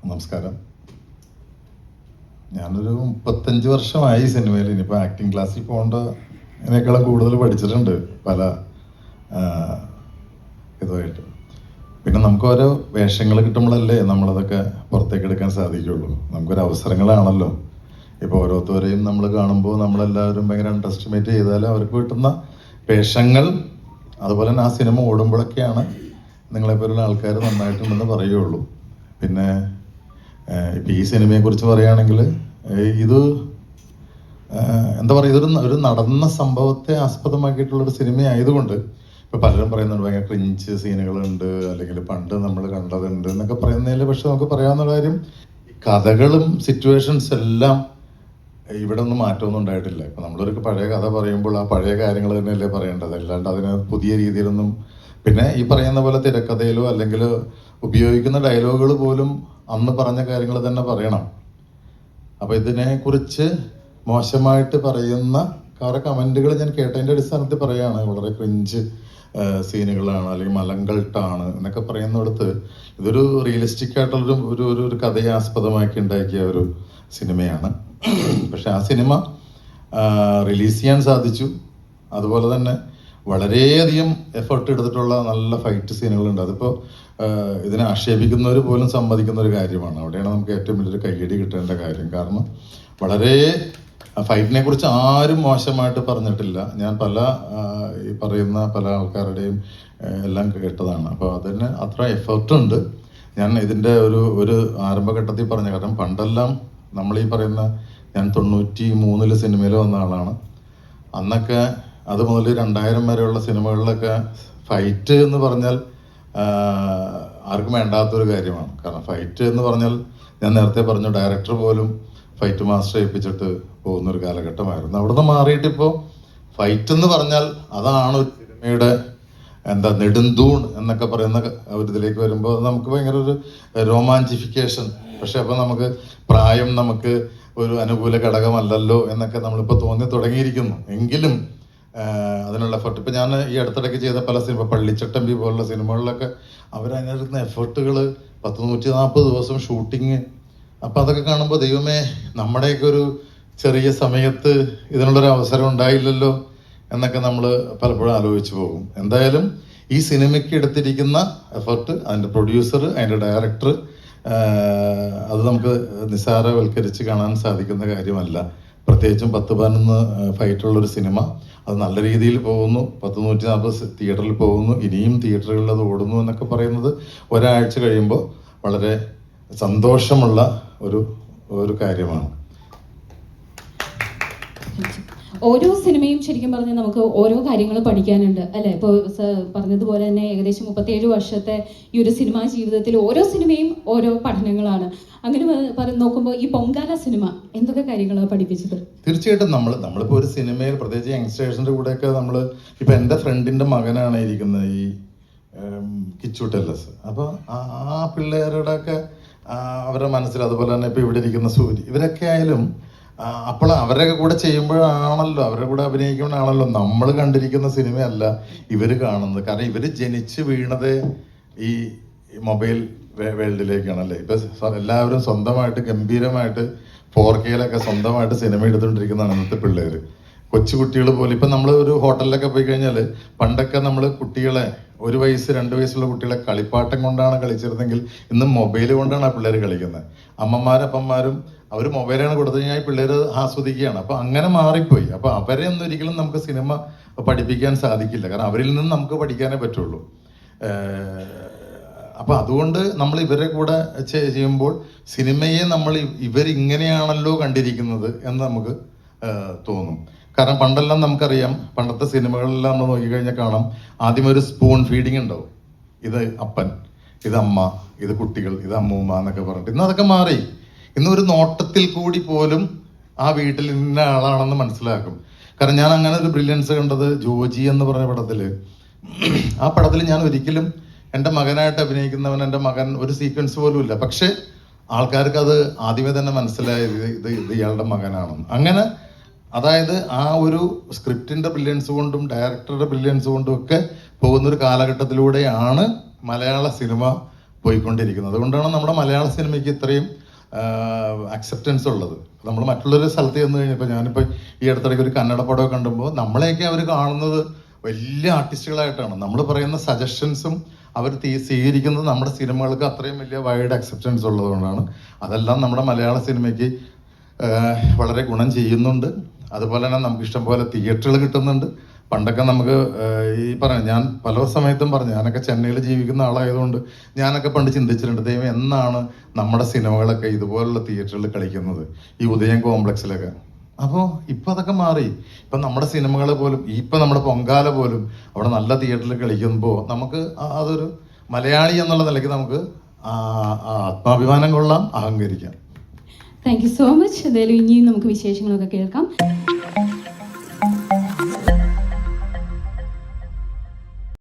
നമസ്കാരം. ഞാനൊരു 35 വർഷമായി സിനിമയിൽ. ഇനിയിപ്പോൾ ആക്ടിങ് ക്ലാസ്സിൽ പോകേണ്ടതിനേക്കാളും കൂടുതൽ പഠിച്ചിട്ടുണ്ട് പല ഇതുമായിട്ട്. പിന്നെ നമുക്ക് ഓരോ വേഷങ്ങൾ കിട്ടുമ്പോഴല്ലേ നമ്മളതൊക്കെ പുറത്തേക്ക് എടുക്കാൻ സാധിക്കുള്ളൂ. നമുക്കൊരു അവസരങ്ങളാണല്ലോ. ഇപ്പോൾ ഓരോരുത്തരെയും നമ്മൾ കാണുമ്പോൾ നമ്മളെല്ലാവരും ഭയങ്കര അണ്ടർ എസ്റ്റിമേറ്റ് ചെയ്താൽ അവർക്ക് കിട്ടുന്ന വേഷങ്ങൾ, അതുപോലെ തന്നെ ആ സിനിമ ഓടുമ്പോഴൊക്കെയാണ് നിങ്ങളെപ്പോലുള്ള ആൾക്കാർ നന്നായിട്ടുണ്ടെന്ന് പറയുകയുള്ളൂ. പിന്നെ ഇപ്പം ഈ സിനിമയെക്കുറിച്ച് പറയുകയാണെങ്കിൽ ഇത് എന്താ പറയുക, ഒരു നടന്ന സംഭവത്തെ ആസ്പദമാക്കിയിട്ടുള്ളൊരു സിനിമയായതുകൊണ്ട് ഇപ്പം പലരും പറയുന്നുണ്ട് ഭയങ്കര ക്രിഞ്ച് സീനുകളുണ്ട്, അല്ലെങ്കിൽ പണ്ട് നമ്മൾ കണ്ടതുണ്ട് എന്നൊക്കെ പറയുന്നതിൽ, പക്ഷെ നമുക്ക് പറയാവുന്ന കാര്യം കഥകളും സിറ്റുവേഷൻസ് എല്ലാം ഇവിടെ ഒന്നും മാറ്റമൊന്നും ഉണ്ടായിട്ടില്ല. ഇപ്പം നമ്മളൊരു പഴയ കഥ പറയുമ്പോൾ ആ പഴയ കാര്യങ്ങൾ തന്നെയല്ലേ പറയേണ്ടത്, അല്ലാണ്ട് അതിന് പുതിയ രീതിയിലൊന്നും. പിന്നെ ഈ പറയുന്ന പോലെ തിരക്കഥയിലോ അല്ലെങ്കിൽ ഉപയോഗിക്കുന്ന ഡയലോഗുകൾ പോലും അന്ന് പറഞ്ഞ കാര്യങ്ങൾ തന്നെ പറയണം. അപ്പോൾ ഇതിനെക്കുറിച്ച് മോശമായിട്ട് പറയുന്ന കുറെ കമൻറ്റുകൾ ഞാൻ കേട്ടതിൻ്റെ അടിസ്ഥാനത്തിൽ പറയുകയാണ്. വളരെ ക്രിഞ്ച് സീനുകളാണ് അല്ലെങ്കിൽ മലങ്കൾട്ടാണ് എന്നൊക്കെ പറയുന്നിടത്ത് ഇതൊരു റിയലിസ്റ്റിക് ആയിട്ടുള്ളൊരു ഒരു കഥയെ ആസ്പദമാക്കി ഉണ്ടാക്കിയ ഒരു സിനിമയാണ്. പക്ഷെ ആ സിനിമ റിലീസ് ചെയ്യാൻ സാധിച്ചു. അതുപോലെ തന്നെ വളരെയധികം എഫർട്ട് എടുത്തിട്ടുള്ള നല്ല ഫൈറ്റ് സീനുകളുണ്ട്. അതിപ്പോൾ ഇതിനെ ആക്ഷേപിക്കുന്നവർ പോലും സമ്മതിക്കുന്ന ഒരു കാര്യമാണ്. അവിടെയാണ് നമുക്ക് ഏറ്റവും വലിയൊരു കയ്യടി കിട്ടേണ്ട കാര്യം. കാരണം വളരെ ഫൈറ്റിനെ കുറിച്ച് ആരും മോശമായിട്ട് പറഞ്ഞിട്ടില്ല. ഞാൻ ഈ പറയുന്ന പല ആൾക്കാരുടെയും എല്ലാം കേട്ടതാണ്. അപ്പോൾ അതിന് അത്ര എഫർട്ടുണ്ട്. ഞാൻ ഇതിൻ്റെ ഒരു ആരംഭഘട്ടത്തിൽ പറഞ്ഞ കാരണം പണ്ടെല്ലാം നമ്മൾ ഈ പറയുന്ന, ഞാൻ 93 സിനിമയിൽ വന്ന ആളാണ്. അന്നൊക്കെ അത് മുതൽ 2000 വരെയുള്ള സിനിമകളിലൊക്കെ ഫൈറ്റ് എന്ന് പറഞ്ഞാൽ ആർക്കും വേണ്ടാത്തൊരു കാര്യമാണ്. കാരണം ഫൈറ്റ് എന്ന് പറഞ്ഞാൽ, ഞാൻ നേരത്തെ പറഞ്ഞു, ഡയറക്ടർ പോലും ഫൈറ്റ് മാസ്റ്റർ ഏൽപ്പിച്ചിട്ട് പോകുന്നൊരു കാലഘട്ടമായിരുന്നു. അവിടുന്ന് മാറിയിട്ടിപ്പോൾ ഫൈറ്റ് എന്ന് പറഞ്ഞാൽ അതാണ് ഒരു സിനിമയുടെ നെടുന്തൂൺ എന്നൊക്കെ പറയുന്ന ഒരു ഇതിലേക്ക് വരുമ്പോൾ നമുക്ക് ഭയങ്കര ഒരു രോമാഞ്ചിഫിക്കേഷൻ. പക്ഷെ അപ്പോൾ നമുക്ക് പ്രായം നമുക്ക് ഒരു അനുകൂല ഘടകമല്ലല്ലോ എന്നൊക്കെ നമ്മളിപ്പോൾ തോന്നി തുടങ്ങിയിരിക്കുന്നു. എങ്കിലും അതിനുള്ള എഫർട്ട്, ഇപ്പം ഞാൻ ഈ അടുത്തിടയ്ക്ക് ചെയ്ത പല സിനിമ, പള്ളിച്ചട്ടമ്പി പോലുള്ള സിനിമകളിലൊക്കെ അവരതിനകത്തുന്ന എഫർട്ടുകൾ 140 ദിവസം ഷൂട്ടിങ്. അപ്പം അതൊക്കെ കാണുമ്പോൾ ദൈവമേ, നമ്മുടെയൊക്കെ ഒരു ചെറിയ സമയത്ത് ഇതിനുള്ളൊരു അവസരം ഉണ്ടായില്ലല്ലോ എന്നൊക്കെ നമ്മൾ പലപ്പോഴും ആലോചിച്ച് പോകും. എന്തായാലും ഈ സിനിമയ്ക്ക് എടുത്തിരിക്കുന്ന എഫർട്ട്, അതിൻ്റെ പ്രൊഡ്യൂസർ, അതിൻ്റെ ഡയറക്ടർ, അത് നമുക്ക് നിസ്സാരവൽക്കരിച്ച് കാണാൻ സാധിക്കുന്ന കാര്യമല്ല. പ്രത്യേകിച്ചും 10-11 ഫൈറ്റുള്ളൊരു സിനിമ, അത് നല്ല രീതിയിൽ പോകുന്നു. 140 തിയേറ്ററിൽ പോകുന്നു, ഇനിയും തിയേറ്ററുകളിൽ അത് ഓടുന്നു എന്നൊക്കെ പറയുന്നത് ഒരാഴ്ച കഴിയുമ്പോൾ വളരെ സന്തോഷമുള്ള ഒരു കാര്യമാണ്. ഓരോ സിനിമയും ശരിക്കും പറഞ്ഞാൽ നമുക്ക് ഓരോ കാര്യങ്ങൾ പഠിക്കാനുണ്ട്, അല്ലെ? ഇപ്പോൾ പറഞ്ഞതുപോലെ തന്നെ ഏകദേശം 37 വർഷത്തെ ഈ ഒരു സിനിമാ ജീവിതത്തിൽ ഓരോ സിനിമയും ഓരോ പഠനങ്ങളാണ്. അങ്ങനെ നോക്കുമ്പോൾ ഈ പൊങ്കാല സിനിമ എന്തൊക്കെ കാര്യങ്ങളാണ് പഠിപ്പിച്ചത്? തീർച്ചയായിട്ടും നമ്മളിപ്പോൾ ഒരു സിനിമയിൽ, പ്രത്യേകിച്ച് യങ്സ്റ്റേഴ്സിൻ്റെ കൂടെയൊക്കെ നമ്മൾ, ഇപ്പം എൻ്റെ ഫ്രണ്ടിൻ്റെ മകനാണ് ഇരിക്കുന്നത്, ഈ കിച്ചു ടെല്ലസ്. അപ്പോൾ ആ പിള്ളേരുടെയൊക്കെ അവരുടെ മനസ്സിൽ, അതുപോലെ തന്നെ ഇപ്പോൾ ഇവിടെ ഇരിക്കുന്ന സൂര്യ, ഇവരൊക്കെ ആയാലും അപ്പോൾ അവരുടെ കൂടെ ചെയ്യുമ്പോഴാണല്ലോ, അവരുടെ കൂടെ അഭിനയിക്കുമ്പോഴാണല്ലോ നമ്മൾ കണ്ടിരിക്കുന്ന സിനിമയല്ല ഇവർ കാണുന്നത്. കാരണം ഇവർ ജനിച്ച് വീണത് ഈ മൊബൈൽ വേൾഡിലേക്കാണല്ലേ. ഇപ്പം എല്ലാവരും സ്വന്തമായിട്ട് ഗംഭീരമായിട്ട് 4K സ്വന്തമായിട്ട് സിനിമ എടുത്തുകൊണ്ടിരിക്കുന്നതാണ് ഇന്നത്തെ പിള്ളേർ. കൊച്ചുകുട്ടികൾ പോലും, ഇപ്പം നമ്മൾ ഒരു ഹോട്ടലിലൊക്കെ പോയി കഴിഞ്ഞാൽ, പണ്ടൊക്കെ നമ്മൾ കുട്ടികളെ 1 വയസ്സ് 2 വയസ്സുള്ള കുട്ടികളെ കളിപ്പാട്ടം കൊണ്ടാണ് കളിച്ചിരുന്നെങ്കിൽ ഇന്ന് മൊബൈൽ കൊണ്ടാണ് ആ പിള്ളേർ കളിക്കുന്നത്. അപ്പന്മാരും അവർ മൊബൈലാണ് കൊടുത്തു കഴിഞ്ഞാൽ പിള്ളേർ ആസ്വദിക്കുകയാണ്. അപ്പോൾ അങ്ങനെ മാറിപ്പോയി. അപ്പോൾ അവരെ ഒന്നും ഒരിക്കലും നമുക്ക് സിനിമ പഠിപ്പിക്കാൻ സാധിക്കില്ല. കാരണം അവരിൽ നിന്ന് നമുക്ക് പഠിക്കാനേ പറ്റുള്ളൂ. അപ്പോൾ അതുകൊണ്ട് നമ്മൾ ഇവരെ കൂടെ ചെയ്യുമ്പോൾ സിനിമയെ നമ്മൾ ഇവരിങ്ങനെയാണല്ലോ കണ്ടിരിക്കുന്നത് എന്ന് നമുക്ക് തോന്നും. കാരണം പണ്ടെല്ലാം നമുക്കറിയാം, പണ്ടത്തെ സിനിമകളെല്ലാം നമ്മൾ നോക്കിക്കഴിഞ്ഞാൽ കാണാം, ആദ്യം ഒരു സ്പൂൺ ഫീഡിങ് ഉണ്ടാവും. ഇത് അപ്പൻ, ഇത് അമ്മ, ഇത് കുട്ടികൾ, ഇത് അമ്മൂമ്മ എന്നൊക്കെ പറഞ്ഞിട്ട്. ഇന്ന് അതൊക്കെ മാറി. ഇന്ന് ഒരു നോട്ടത്തിൽ കൂടി പോലും ആ വീട്ടിൽ ഇന്ന ആളാണെന്ന് മനസ്സിലാക്കും. കാരണം ഞാൻ അങ്ങനെ ഒരു ബ്രില്യൻസ് കണ്ടത് ജോജി എന്ന് പറഞ്ഞ പടത്തിൽ. ആ പടത്തിൽ ഞാൻ ഒരിക്കലും എൻ്റെ മകനായിട്ട് അഭിനയിക്കുന്നവൻ, എൻ്റെ മകൻ ഒരു സീക്വൻസ് പോലും ഇല്ല. പക്ഷെ ആൾക്കാർക്ക് അത് ആദ്യമേ തന്നെ മനസ്സിലായത് ഇത് ഇയാളുടെ മകനാണെന്ന്. അങ്ങനെ അതായത് ആ ഒരു സ്ക്രിപ്റ്റിൻ്റെ ബ്രില്യൻസ് കൊണ്ടും ഡയറക്ടറുടെ ബ്രില്യൻസ് കൊണ്ടും ഒക്കെ പോകുന്നൊരു കാലഘട്ടത്തിലൂടെയാണ് മലയാള സിനിമ പോയിക്കൊണ്ടിരിക്കുന്നത്. അതുകൊണ്ടാണ് നമ്മുടെ മലയാള സിനിമയ്ക്ക് ഇത്രയും അക്സെപ്റ്റൻസ് ഉള്ളത്. നമ്മൾ മറ്റുള്ളൊരു സ്ഥലത്ത് ചെന്ന് കഴിഞ്ഞപ്പോൾ, ഞാനിപ്പോൾ ഈ അടുത്തിടയ്ക്ക് ഒരു കന്നഡ പടമൊക്കെ കണ്ടുമ്പോൾ നമ്മളെയൊക്കെ അവർ കാണുന്നത് വലിയ ആർട്ടിസ്റ്റുകളായിട്ടാണ്. നമ്മൾ പറയുന്ന സജഷൻസും അവർ സ്വീകരിക്കുന്നത് നമ്മുടെ സിനിമകൾക്ക് അത്രയും വലിയ വൈഡ് അക്സെപ്റ്റൻസ് ഉള്ളതുകൊണ്ടാണ്. അതെല്ലാം നമ്മുടെ മലയാള സിനിമയ്ക്ക് വളരെ ഗുണം ചെയ്യുന്നുണ്ട്. അതുപോലെ തന്നെ നമുക്ക് ഇഷ്ടംപോലെ തിയേറ്ററുകൾ കിട്ടുന്നുണ്ട്. പണ്ടൊക്കെ നമുക്ക് ഈ ഞാൻ പല സമയത്തും പറഞ്ഞു, ഞാനൊക്കെ ചെന്നൈയിൽ ജീവിക്കുന്ന ആളായതുകൊണ്ട് ഞാനൊക്കെ പണ്ട് ചിന്തിച്ചിട്ടുണ്ട്, ദൈവം എന്നാണ് നമ്മുടെ സിനിമകളൊക്കെ ഇതുപോലുള്ള തിയേറ്ററിൽ കളിക്കുന്നത്, ഈ ഉദയം കോംപ്ലക്സിലൊക്കെ. അപ്പോൾ ഇപ്പം അതൊക്കെ മാറി. ഇപ്പം നമ്മുടെ സിനിമകൾ പോലും, ഇപ്പം നമ്മുടെ പൊങ്കാല പോലും അവിടെ നല്ല തിയേറ്ററിൽ കളിക്കുമ്പോൾ നമുക്ക് അതൊരു മലയാളി എന്നുള്ള നിലയ്ക്ക് നമുക്ക് ആത്മാഭിമാനം കൊള്ളാം, അഹങ്കരിക്കാം. Thank you so much. എന്തായാലും ഇനിയും നമുക്ക് വിശേഷങ്ങളൊക്കെ കേൾക്കാം.